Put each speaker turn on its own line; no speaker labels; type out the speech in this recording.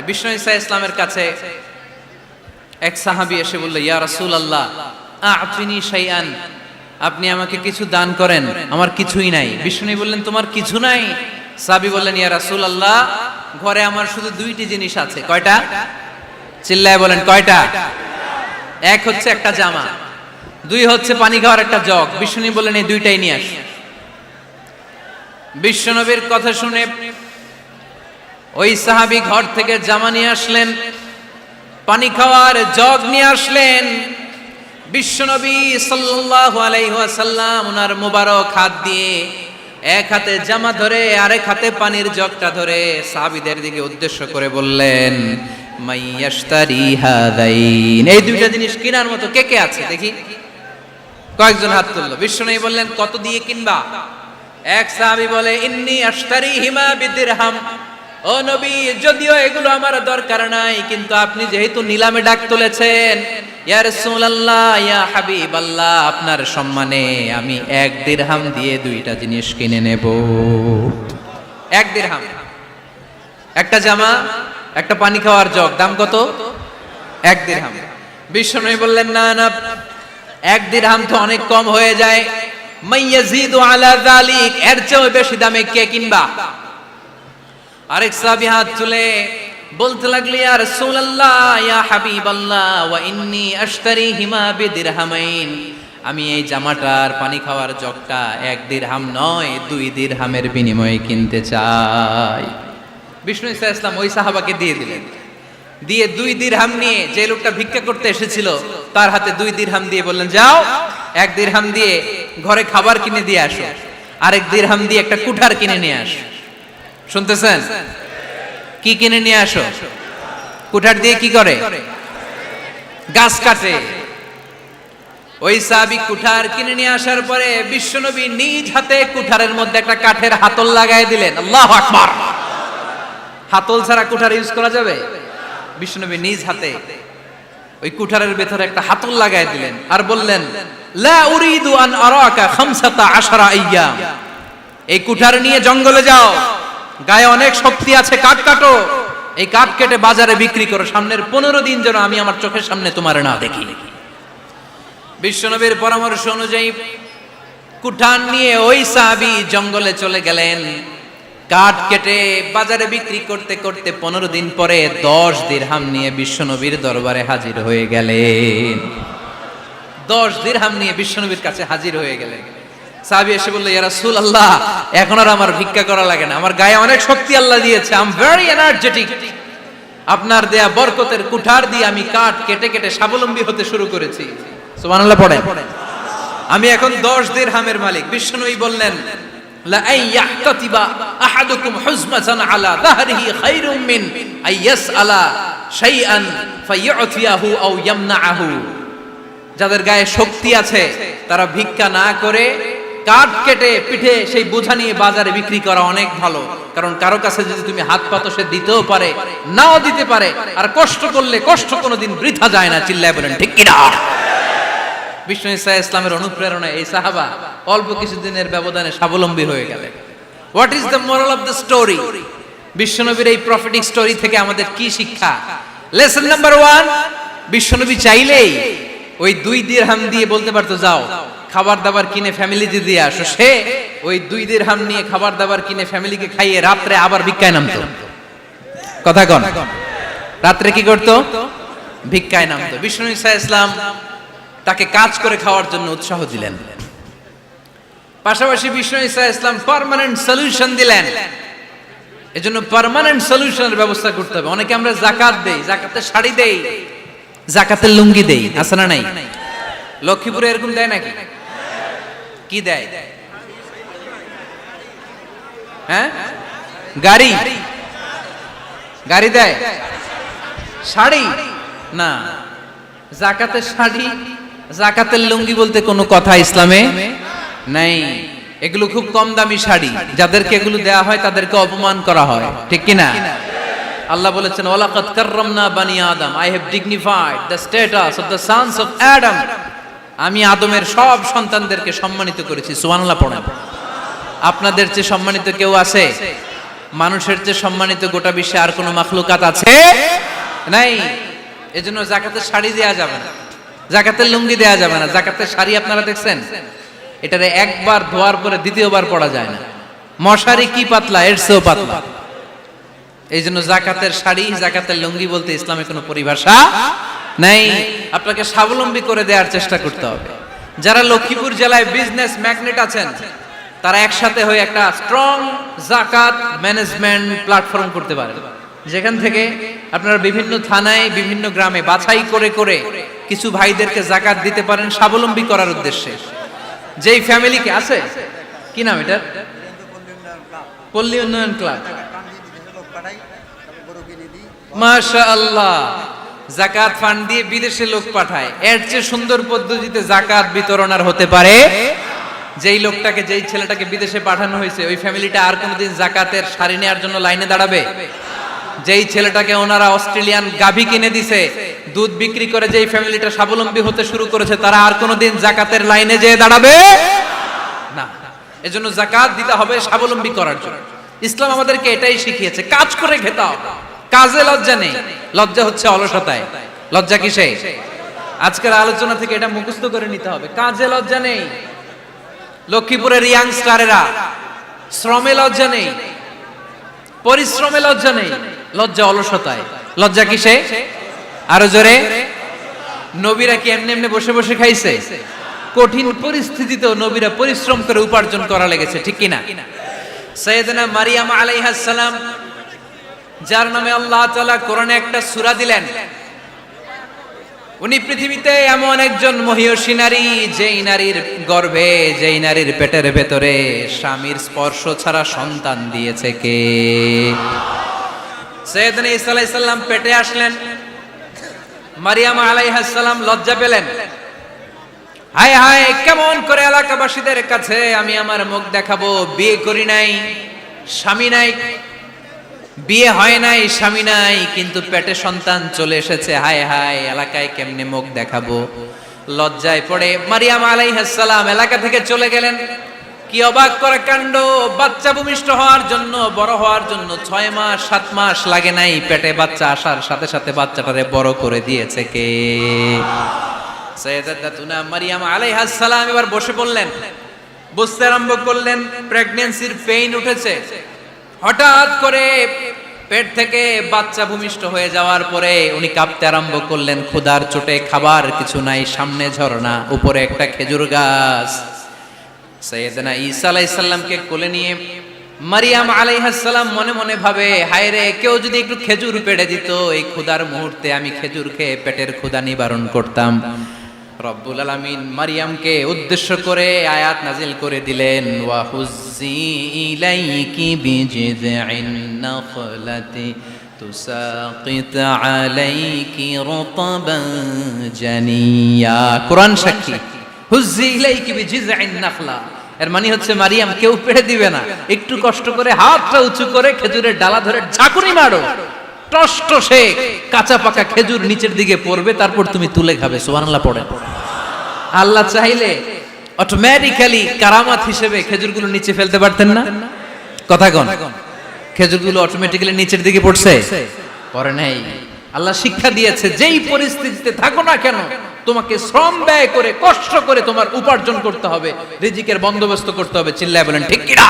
বিষ্ণু ঈসা ইসলামের কাছে এক সাহাবী এসে বলল, ইয়া রাসূলুল্লাহ আ'তিনি শাইআন, আপনি আমাকে কিছু দান করেন, আমার কিছুই নাই। বিষ্ণু বললেন, তোমার কিছু নাই? সাহাবী বললেন, ইয়া রাসূলুল্লাহ ঘরে আমার শুধু দুইটি জিনিস আছে। কয়টা? চিল্লায় বলেন, কয়টা? এক হচ্ছে একটা জামা, দুই হচ্ছে পানি খাওয়ার একটা জগ। বিষ্ণু বললেন, এই দুইটাই নিয়ে আস। বিশ্বনবীর কথা শুনে ওই সাহাবী ঘর থেকে জামা নিয়ে আসলেন, পানি খাওয়ার জগ নিয়ে আসলেন। বিশ্বনবী সাল্লাল্লাহু আলাইহি ওয়াসাল্লাম ওনার মোবারক হাত দিয়ে এক হাতে জামা ধরে আরেক হাতে পানির জগটা ধরে সাহাবীদের দিকে উদ্দেশ্য করে বললেন, মাইয়াশতারি হাদাইন, এই দুইটা জিনিস কেনার মতো কে কে আছে দেখি? কয়েকজন হাত তুললো। বিশ্বনবী বললেন, কত দিয়ে কিনবা? এক সাহাবী বলে, ইন্নী আশতারিহিমা বিদিরহাম, ও নবী যদিও এগুলো আমার দরকার নাই, কিন্তু আপনি যেহেতু নিলামে ডাক তুলেছেন, ইয়া রাসূলুল্লাহ ইয়া হাবিবাল্লাহ, আপনার সম্মানে আমি 1 দিরহাম দিয়ে দুইটা জিনিস কিনে নেব। 1 দিরহাম, একটা জামা, একটা পানি খাওয়ার জগ, দাম কত? 1 দিরহাম। বিশ্বনবী বললেন, না না, 1 দিরহাম তো অনেক কম হয়ে যায়, মাইয়াজিদু আলা যালিক, এর চেয়ে বেশি দামে কে কিনবা? আরেক সাহাবী হাত তুলে বলতে লাগলো, ইয়া রাসূলুল্লাহ ইয়া হাবিবাল্লাহ ওয়া ইন্নী আশতারিহিমা বিদিরহামাইন, আমি এই জামাটার পানি খাওয়ার জগটা 1 দিরহাম নয় 2 দিরহামের বিনিময়ে কিনতে চাই। বিষ্ণু ঈসা ইসলাম ওই সাহাবাকে দিয়ে দিলেন। দিয়ে 2 দিরহাম নিয়ে যে লোকটা ভিক্ষা করতে এসেছিল তার হাতে 2 দিরহাম দিয়ে বললেন, যাও 1 দিরহাম দিয়ে ঘরে খাবার কিনে দিয়ে আসো, আরেক দিরহাম দিয়ে একটা কুঠার কিনে নিয়ে আসো। শুনতেছেন? কি কিনে নিয়ে আসো? কুঠার দিয়ে কি করে? গাছ কাটে। ওই সাহাবী কুঠার কিনে নিয়ে আসার পরে বিশ্বনবী নিজ হাতে কুঠারের মধ্যে একটা কাঠের হাতল লাগাই দিলেন। আল্লাহু আকবার! হাতল ছাড়া কুঠার ইউজ করা যাবে? বিশ্বনবী নিজ হাতে ওই কুঠারের ভেতরে একটা হাতল লাগাই দিলেন আর বললেন, লা উরিদু আন আরাকা 15 আইয়াম, এই কুঠার নিয়ে জঙ্গলে যাও, গায়ে অনেক শক্তি আছে, কাঠ কাটো, এই কাঠ কেটে বাজারে বিক্রি করো, সামনের 15 দিন যেন আমি আমার চোখের সামনে তোমার না দেখি। বিশ্বনবীর পরামর্শ অনুযায়ী কুঠার নিয়ে ওই সাহাবী জঙ্গলে চলে গেলেন। কাঠ কেটে বাজারে বিক্রি করতে করতে 15 দিন পরে 10 দিরহাম নিয়ে বিশ্বনবীর দরবারে হাজির হয়ে গেলেন। 10 দিরহাম নিয়ে বিশ্বনবীর কাছে হাজির হয়ে গেলেন। সাহাবী এসে বলল, ইয়া রাসূলুল্লাহ এখন আর আমার ভিক্ষা করা লাগে না, আমার গায়ে অনেক শক্তি আল্লাহ দিয়েছে, আই এম ভেরি এনার্জেটিক, আপনার দেয়া বরকতের কুঠার দিয়ে আমি কাঠ কেটে কেটে স্বাবলম্বী হতে শুরু করেছি। সুবহানাল্লাহ পড়েন। আমি এখন 10 দিরহামের মালিক। বিশ্বনবী বললেন, লা আইয়াহতাতিবা আহাদুকুম হুজমাতান আলা যাহরিহি খায়রুম মিন আইয়াসআলা শাইআন ফায়ু'তিয়াহু আও ইয়ামনাহু, যাদের গায়ে শক্তি আছে তারা ভিক্ষা না করে কাঠ কেটে পিঠে সেই বোঝা নিয়ে বাজারে বিক্রি করা অনেক ভালো, কারণ কারো কাছে যদি তুমি হাত পাতো সে দিতেও পারে, নাও দিতে পারে, আর কষ্ট করলে কষ্ট কোনোদিন বৃথা যায় না। চিল্লায় বলেন ঠিক কিনা? বিষ্ণু ঈসা ইসলামের অনুপ্রেরণায় এই সাহাবা অল্প কিছুদিনের ব্যবধানে স্বাবলম্বী হয়ে গেলেন। What is the moral of the story? বিশ্বনবীর এই প্রফেটিক স্টোরি থেকে আমাদের কি শিক্ষা? লেসন নাম্বার 1, বিশ্বনবী চাইলেই ওই 2 দিরহাম দিয়ে বলতে পারতো, যাও খাবার দাবার কিনে ফ্যামিলিতে দিয়ে আসো। সে ওই 2 দিরহাম নিয়ে খাবার দাবার কিনে ফ্যামিলিকে খাইয়ে রাত্রে আবার ভিক্ষায় নামতো। কথা কন, রাত্রে কি করতো? ভিক্ষায় নামতো। বিষ্ণু ঈসা ইসলাম তাকে কাজ করে খাওয়ার জন্য উৎসাহ দিলেন। পাশাপাশি বিষ্ণু ঈসা ইসলাম পার্মানেন্ট সলিউশন দিলেন। এজন্য পার্মানেন্ট সলিউশনের ব্যবস্থা করতে হবে। অনেকে আমরা যাকাত দেই, যাকাতের শাড়ি দেই, যাকাতের লুঙ্গি দেই, আছে না নাই? লক্ষ্মীপুরে এরকম দেয় নাকি? কি দেয়? হ্যাঁ, গাড়ি, গাড়ি দেয়, শাড়ি না। যাকাতের শাড়ি, যাকাতের লুঙ্গি বলতে কোনো কথা ইসলামে নাই। এগুলো খুব কম দামি শাড়ি, যাদেরকে এগুলো দেয়া হয় তাদেরকে অপমান করা হয়, ঠিক কিনা? আল্লাহ বলেছেন, ওয়ালাকাদ কাররামনা বানি আদম, I have dignified the status of the sons of Adam, আমি আদমের সব সন্তানদেরকে সম্মানিত করেছি। সুবহানাল্লাহ পড়েন। আপনাদের চেয়ে সম্মানিত কেউ আছে? মানুষের চেয়ে সম্মানিত গোটা বিশ্বে আর কোনো মাখলুকাত আছে নাই। এজন্য যাকাতের শাড়ি দেয়া যাবে না, যাকাতের লুঙ্গি দেয়া যাবে না। যাকাতের শাড়ি আপনারা দেখছেন, এটারে একবার ধোয়ার পরে দ্বিতীয়বার পরা যায় না। মশারি কি পাতলা, এর চেয়েও পাতলা। এই জন্য যাকাতের শাড়ি, যাকাতের লুঙ্গি বলতে ইসলামে কোনো পরিভাষা নাই। আপনাকে স্বাবলম্বী করে দেওয়ার চেষ্টা করতে হবে। যারা লক্ষ্মীপুর জেলায় বিজনেস ম্যাগনেট আছেন, তারা একসাথে হয়ে একটা স্ট্রং যাকাত ম্যানেজমেন্ট প্ল্যাটফর্ম করতে পারেন, যেখান থেকে আপনারা বিভিন্ন থানায়, বিভিন্ন গ্রামে বাছাই করে করে কিছু ভাইদেরকে যাকাত দিতে পারেন স্বাবলম্বী করার উদ্দেশ্যে। যেই ফ্যামিলিকে আছে, কি নাম এটা, পল্লী উন্নয়ন ক্লাব, মাশাআল্লাহ, যাকাত ফান্ড দিয়ে বিদেশে লোক পাঠায়। এর চেয়ে সুন্দর পদ্ধতিতে যাকাত বিতরণ আর হতে পারে? যেই লোকটাকে, যেই ছেলেটাকে বিদেশে পাঠানো হয়েছে, ওই ফ্যামিলিটা আর কোনোদিন যাকাতের শাড়ি নেওয়ার জন্য লাইনে দাঁড়াবে? যেই ছেলেটাকে ওনারা অস্ট্রেলিয়ান গাভী কিনে দিছে, দুধ বিক্রি করে যেই ফ্যামিলিটা স্বাবলম্বী হতে শুরু করেছে, তারা আর কোনোদিন যাকাতের লাইনে যেয়ে দাঁড়াবে না। এজন্য যাকাত দিতে হবে স্বাবলম্বী করার জন্য। ইসলাম আমাদেরকে এটাই শিখিয়েছে, কাজ করে খেতে হবে। কাজে লজ্জা নেই, লজ্জা হচ্ছে অলসতায়। লজ্জা কিসে? আজকের আলোচনা থেকে এটা মুখস্থ করে নিতে হবে, কাজে লজ্জা নেই। লক্ষ্মীপুরের ইয়াংস্টারেরা শ্রমে লজ্জা নেই, পরিশ্রমে লজ্জা নেই, লজ্জা অলসতায়। লজ্জা কিসে? আরো জোরে। নবীরা কি এমনি এমনি বসে বসে খাইছে? কঠিন পরিস্থিতিতেও নবীরা পরিশ্রম করে উপার্জন করা লেগেছে, ঠিক কিনা? সাইয়েদনা মারিয়াম আলাইহিস সালাম, যার নামে আল্লাহ তাআলা কোরআনে একটা সূরা দিলেন, উনি পৃথিবীতে এমন একজন মহিয়সী নারী, যেই নারীর গর্ভে, যেই নারীর পেটের ভেতরে স্বামীর স্পর্শ ছাড়া সন্তান দিয়েছে কে? সাইয়েদনা ঈসা আলাইহিস সালাম পেটে আসলেন। মারিয়াম আলাইহিস সালাম লজ্জা পেলেন। হায় হায়, কেমন করে এলাকাবাসীদের কাছে আমি আমার মুখ দেখাবো? বিয়ে করি নাই, স্বামী নাই, বিয়ে হয় নাই, স্বামী নাই, কিন্তু পেটে সন্তান চলে এসেছে। হায় হায়, এলাকায় কেমনে মুখ দেখাবো? লজ্জায় পড়ে মারিয়াম আলাইহিস সালাম এলাকা থেকে চলে গেলেন। কি অবাক করা কাণ্ড! বাচ্চা ভূমিষ্ঠ হওয়ার জন্য, বড় হওয়ার জন্য 6 মাস 7 মাস লাগে নাই, পেটে বাচ্চা আসার সাথে সাথে বাচ্চাটারে বড় করে দিয়েছে কে? সাইয়েদাতুনা মারিয়াম আলাইহিস সালাম এবার বসে পড়লেন, বুঝতে আরম্ভ করলেন প্রেগন্যান্সির পেইন উঠেছে। হঠাৎ করে পেট থেকে বাচ্চা ভূমিষ্ঠ হয়ে যাওয়ার পরে উনি কাঁপতে আরম্ভ করলেন। ক্ষুধার চোটে খাবার কিছু নাই, সামনে ঝর্ণা, উপরে একটা খেজুর গাছ। সাইয়েদনা ঈসা আলাইহিস সালামকে কোলে নিয়ে মারিয়াম আলাইহিস সালাম মনে মনে ভাবে, হায় রে, কেউ যদি একটু খেজুর পেড়ে দিত, এই ক্ষুধার মুহূর্তে আমি খেজুর খেয়ে পেটের ক্ষুধা নিবারণ করতাম। রব্বুল আলামিন মারিয়ামকে উদ্দেশ্য করে আয়াত নাজিল করে দিলেন, ওয়া হুজ্জি ইলাইকি বিজিযিন নাখলাতি তুসাকিত আলাইকি রতবান জানিয়া। কোরআন সাক্ষী, হুজ্জি ইলাইকি বিজিযিন নাখলা, এর মানে হচ্ছে মারিয়াম, কেউ পেড়ে দিবে না, একটু কষ্ট করে হাতটা উঁচু করে খেজুরের ডালা ধরে ঝাঁকুনি মারো, টসটসে কাঁচা পাকা খেজুর নিচের দিকে পড়বে, তারপর তুমি তুলে খাবে। সুবহানাল্লাহ পড়েন। আল্লাহ চাইলে অটোমেটিক্যালি কারামাত হিসেবে খেজুরগুলো নিচে ফেলতে পারতেন না? কথা কোন? খেজুরগুলো অটোমেটিক্যালি নিচের দিকে পড়ছে? পড়ে নাই। আল্লাহ শিক্ষা দিয়েছে, যেই পরিস্থিতিতে থাকো না কেন, তোমাকে শ্রম ব্যয় করে, কষ্ট করে তোমার উপার্জন করতে হবে, রিজিকের বন্দোবস্ত করতে হবে। চিল্লায় বলেন ঠিক কিনা?